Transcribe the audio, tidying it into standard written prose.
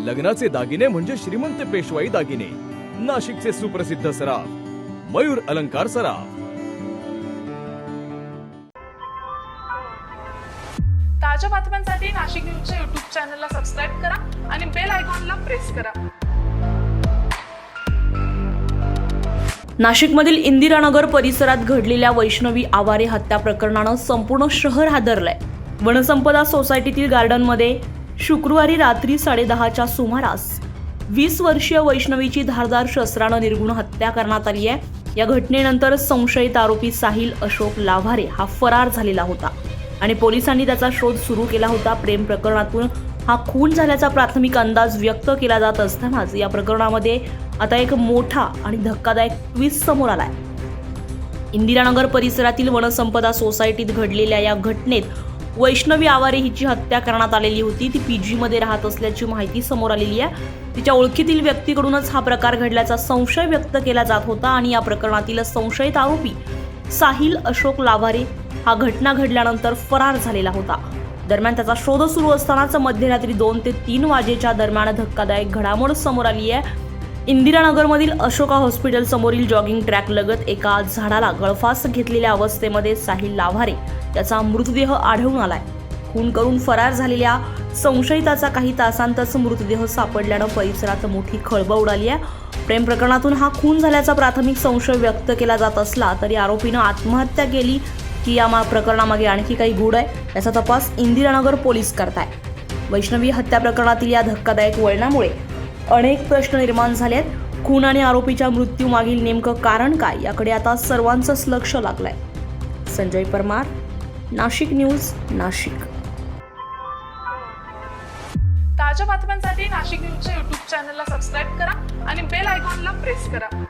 लग्नाचे दागिने म्हणजे श्रीमंत पेशवाई दागिने. नाशिकचे सुप्रसिद्ध सराफ मयूर अलंकार सराफ. ताज्या बातम्यांसाठी नाशिक न्यूजच्या YouTube चॅनलला सबस्क्राईब करा आणि बेल आयकॉनला प्रेस करा. नाशिकमधील इंदिरानगर परिसरात घडलेल्या वैष्णवी आवारे हत्या प्रकरणानं संपूर्ण शहर हादरलंय. वनसंपदा सोसायटीतील गार्डनमध्ये शुक्रवारी रात्री 10:30च्या सुमारास 20 वर्षीय वैष्णवीची धारदार शस्त्रानं निर्घृण हत्या करण्यात आली आहे. या घटनेनंतर संशयित आरोपी साहिल अशोक लाव्हारे हा फरार झालेला होता आणि पोलिसांनी त्याचा शोध सुरू केला होता. प्रेम प्रकरणातून हा खून झाल्याचा प्राथमिक अंदाज व्यक्त केला जात असतानाच या प्रकरणामध्ये आता एक मोठा आणि धक्कादायक ट्विस्ट समोर आलाय. इंदिरानगर परिसरातील वनसंपदा सोसायटीत घडलेल्या या घटनेत वैष्णवी आवारे हिची हत्या करण्यात आलेली होती. ती PG मध्ये राहत असल्याची माहिती समोर आलेली आहे. तिच्या ओळखीतील व्यक्तीकडूनच हा प्रकार घडल्याचा संशय व्यक्त केला जात होता आणि या प्रकरणातील संशयित आरोपी साहिल अशोक लाव्हारे हा घटना घडल्यानंतर फरार झालेला होता. दरम्यान त्याचा शोध सुरू असतानाच मध्यरात्री 2 ते 3 वाजेच्या दरम्यान धक्कादायक घडामोड समोर आली आहे. इंदिरानगरमधील अशोका हॉस्पिटल समोरील जॉगिंग ट्रॅक लगत एका झाडाला गळफास घेतलेल्या अवस्थेमध्ये साहिल लाव्हारे याचा मृतदेह आढळून आलाय. खून करून फरार झालेल्या संशयिताचा काही तासांतच मृतदेह सापडल्यानं परिसरात मोठी खळबळ उडाली आहे. प्रेम प्रकरणातून हा खून झाल्याचा प्राथमिक संशय व्यक्त केला जात असला तरी आरोपीनं आत्महत्या केली की या प्रकरणामागे आणखी काही गूढ आहे याचा तपास इंदिरानगर पोलीस करताय. वैष्णवी हत्या प्रकरणातील या धक्कादायक वळणामुळे अनेक प्रश्न निर्माण झाले आहेत. खून आणि आरोपीच्या मृत्यूमागील नेमकं कारण काय याकडे आता सर्वांचंच लक्ष लागलंय. संजय परमार, नाशिक न्यूज, नाशिक. ताज्या बातम्यांसाठी नाशिक न्यूजच्या YouTube चॅनलला सबस्क्राईब करा आणि बेल आयकॉनला प्रेस करा.